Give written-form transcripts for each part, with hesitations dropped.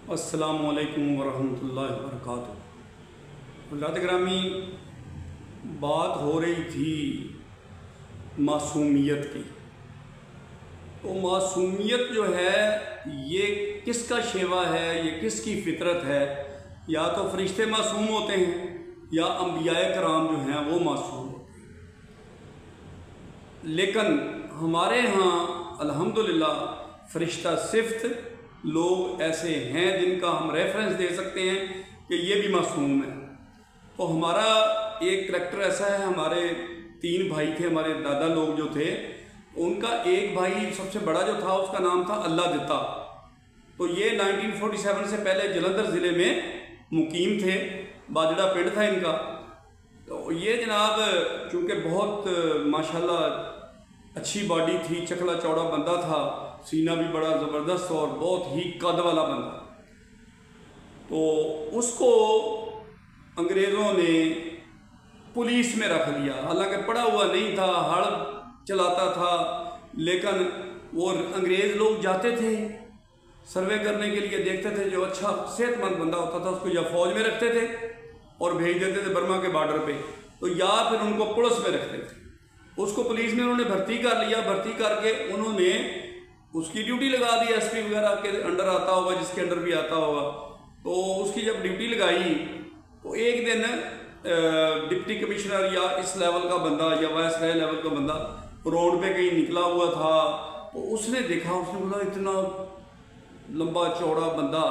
السلام علیکم ورحمۃ اللہ وبرکاتہ۔ حضرات گرامی، بات ہو رہی تھی معصومیت کی۔ تو معصومیت جو ہے یہ کس کا شیوا ہے، یہ کس کی فطرت ہے؟ یا تو فرشتے معصوم ہوتے ہیں یا انبیاء کرام جو ہیں وہ معصوم ہوتے ہیں۔ لیکن ہمارے ہاں الحمدللہ فرشتہ صفت لوگ ایسے ہیں جن کا ہم ریفرنس دے سکتے ہیں کہ یہ بھی معصوم ہے۔ تو ہمارا ایک کریکٹر ایسا ہے، ہمارے 3 بھائی تھے، ہمارے دادا لوگ جو تھے، ان کا ایک بھائی سب سے بڑا جو تھا اس کا نام تھا اللہ دتا۔ تو یہ 1947 سے پہلے جلندھر ضلع میں مقیم تھے، باجڑا پنڈ تھا ان کا۔ تو یہ جناب چونکہ بہت ماشاءاللہ اچھی باڈی تھی، چکلا چوڑا بندہ تھا، سینہ بھی بڑا زبردست اور بہت ہی قد والا بندہ۔ تو اس کو انگریزوں نے پولیس میں رکھ لیا، حالانکہ پڑھا ہوا نہیں تھا، ہڑ چلاتا تھا، لیکن وہ انگریز لوگ جاتے تھے سروے کرنے کے لیے، دیکھتے تھے جو اچھا صحت مند بندہ ہوتا تھا اس کو یا فوج میں رکھتے تھے اور بھیج دیتے تھے برما کے بارڈر پہ، تو یا پھر ان کو پولیس میں رکھتے تھے۔ اس کو پولیس میں انہوں نے بھرتی کر لیا، بھرتی کر کے انہوں نے اس کی ڈیوٹی لگا دی، ایس پی وغیرہ کے انڈر آتا ہوگا، جس کے انڈر بھی آتا ہوگا۔ تو اس کی جب ڈیوٹی لگائی تو ایک دن ڈپٹی کمشنر یا اس لیول کا بندہ یا وائس رائے لیول کا بندہ روڈ پہ کہیں نکلا ہوا تھا، تو اس نے دیکھا، اس نے بولا اتنا لمبا چوڑا بندہ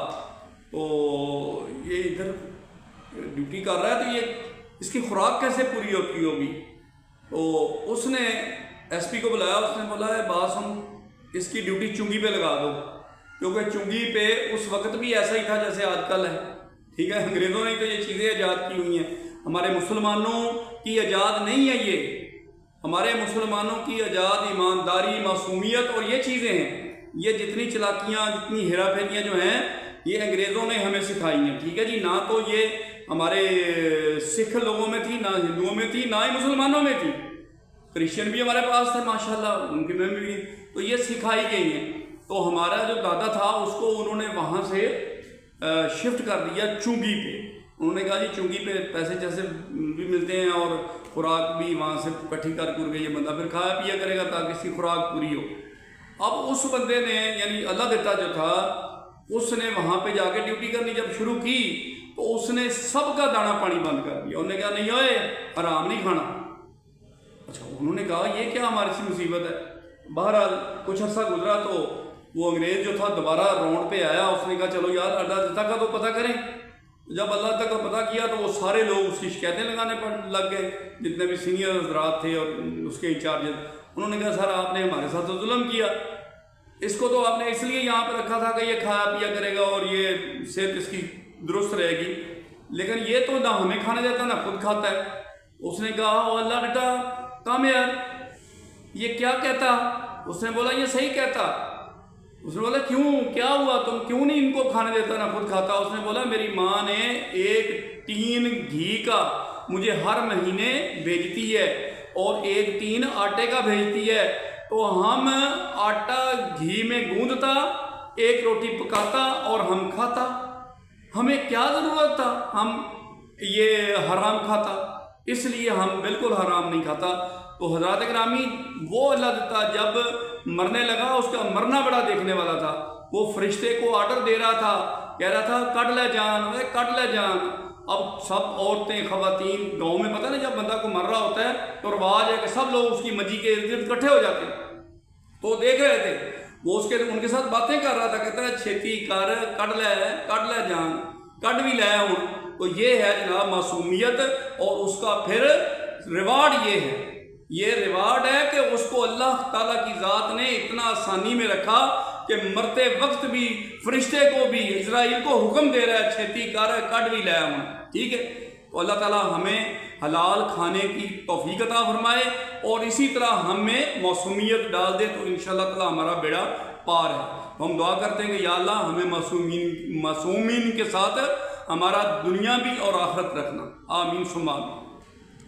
تو یہ ادھر ڈیوٹی کر رہا ہے، تو یہ اس کی خوراک کیسے پوری ہوتی ہوگی؟ تو اس نے ایس پی کو بلایا، اس نے بولا ہے باس ہم اس کی ڈیوٹی چنگی پہ لگا دو، کیونکہ چنگی پہ اس وقت بھی ایسا ہی تھا جیسے آج کل ہے، ٹھیک ہے؟ انگریزوں نے تو یہ چیزیں ایجاد کی ہوئی ہیں، ہمارے مسلمانوں کی ایجاد نہیں ہے، یہ ہمارے مسلمانوں کی ایجاد ایمانداری، معصومیت اور یہ چیزیں ہیں۔ یہ جتنی چلاکیاں، جتنی ہیرا پھیریاں جو ہیں یہ انگریزوں نے ہمیں سکھائی ہیں، ٹھیک ہے جی؟ نہ تو یہ ہمارے سکھ لوگوں میں تھی، نہ ہندوؤں میں تھی، نہ ہی مسلمانوں میں تھی۔ کرسچن بھی ہمارے پاس تھے ماشاءاللہ، ان کی میں بھی، تو یہ سکھائی گئی ہیں۔ تو ہمارا جو دادا تھا اس کو انہوں نے وہاں سے شفٹ کر دیا چنگی پہ۔ انہوں نے کہا جی چنگی پہ پیسے جیسے بھی ملتے ہیں اور خوراک بھی وہاں سے اکٹھی کر کے یہ بندہ پھر کھایا پیا کرے گا تاکہ اس کی خوراک پوری ہو۔ اب اس بندے نے یعنی اللہ دتا جو تھا، اس نے وہاں پہ جا کے ڈیوٹی کرنی جب شروع کی تو اس نے سب کا دانا پانی بند کر دیا۔ انہوں نے کہا نہیں ہوئے حرام نہیں کھانا۔ اچھا، انہوں نے کہا یہ کیا ہماری سی مصیبت ہے؟ بہرحال کچھ عرصہ گزرا تو وہ انگریز جو تھا دوبارہ راؤنڈ پہ آیا، اس نے کہا چلو یار اللہ دتا کا تو پتہ کریں۔ جب اللہ دتا کا پتہ کیا تو وہ سارے لوگ اس کی شکایتیں لگانے پر لگ گئے، جتنے بھی سینئر حضرات تھے اور اس کے انچارجز۔ انہوں نے کہا سر آپ نے ہمارے ساتھ تو ظلم کیا، اس کو تو آپ نے اس لیے یہاں پہ رکھا تھا کہ یہ کھایا پیا کرے گا اور یہ صحت اس کی درست رہے گی، لیکن یہ تو نہ ہمیں کھانے دیتا نہ خود کھاتا ہے۔ اس نے کہا او اللہ بیٹا کام یار یہ کیا کہتا؟ اس نے بولا یہ صحیح کہتا۔ اس نے بولا کیوں، کیا ہوا، تم کیوں نہیں ان کو کھانے دیتا نہ خود کھاتا؟ اس نے بولا میری ماں نے 1 ٹین گھی کا مجھے ہر مہینے بھیجتی ہے اور 1 ٹین آٹے کا بھیجتی ہے، تو ہم آٹا گھی میں گوندتا، 1 روٹی پکاتا اور ہم کھاتا، ہمیں کیا ضرورت تھا ہم یہ حرام کھاتا؟ اس لیے ہم بالکل حرام نہیں کھاتا۔ تو حضرات گرامی، وہ اللہ دتا جب مرنے لگا، اس کا مرنا بڑا دیکھنے والا تھا، وہ فرشتے کو آرڈر دے رہا تھا، کہہ رہا تھا کٹ لے جان، کٹ لے جان۔ اب سب عورتیں خواتین گاؤں میں پتہ نہیں جب بندہ کو مر رہا ہوتا ہے تو رواج ہے کہ سب لوگ اس کی منجی کے ارد گرد اکٹھے ہو جاتے ہیں، تو دیکھ رہے تھے وہ ان کے ساتھ باتیں کر رہا تھا، کہتا ہے چھیتی کر، کٹ لے جان، کٹ بھی لے ہوں۔ تو یہ ہے جناب معصومیت، اور اس کا پھر ریوارڈ یہ ہے، یہ ریوارڈ ہے کہ اس کو اللہ تعالیٰ کی ذات نے اتنا آسانی میں رکھا کہ مرتے وقت بھی فرشتے کو بھی اسرائیل کو حکم دے رہا ہے چھیتی کر، کٹ بھی لے ہوں، ٹھیک ہے؟ تو اللہ تعالیٰ ہمیں حلال کھانے کی توفیق عطا فرمائے اور اسی طرح ہمیں معصومیت ڈال دے تو انشاءاللہ تعالیٰ ہمارا بیڑا پار ہے۔ تو ہم دعا کرتے ہیں کہ یا اللہ ہمیں معصومین کے ساتھ ہمارا دنیا بھی اور آخرت رکھنا، آمین ثم آمین۔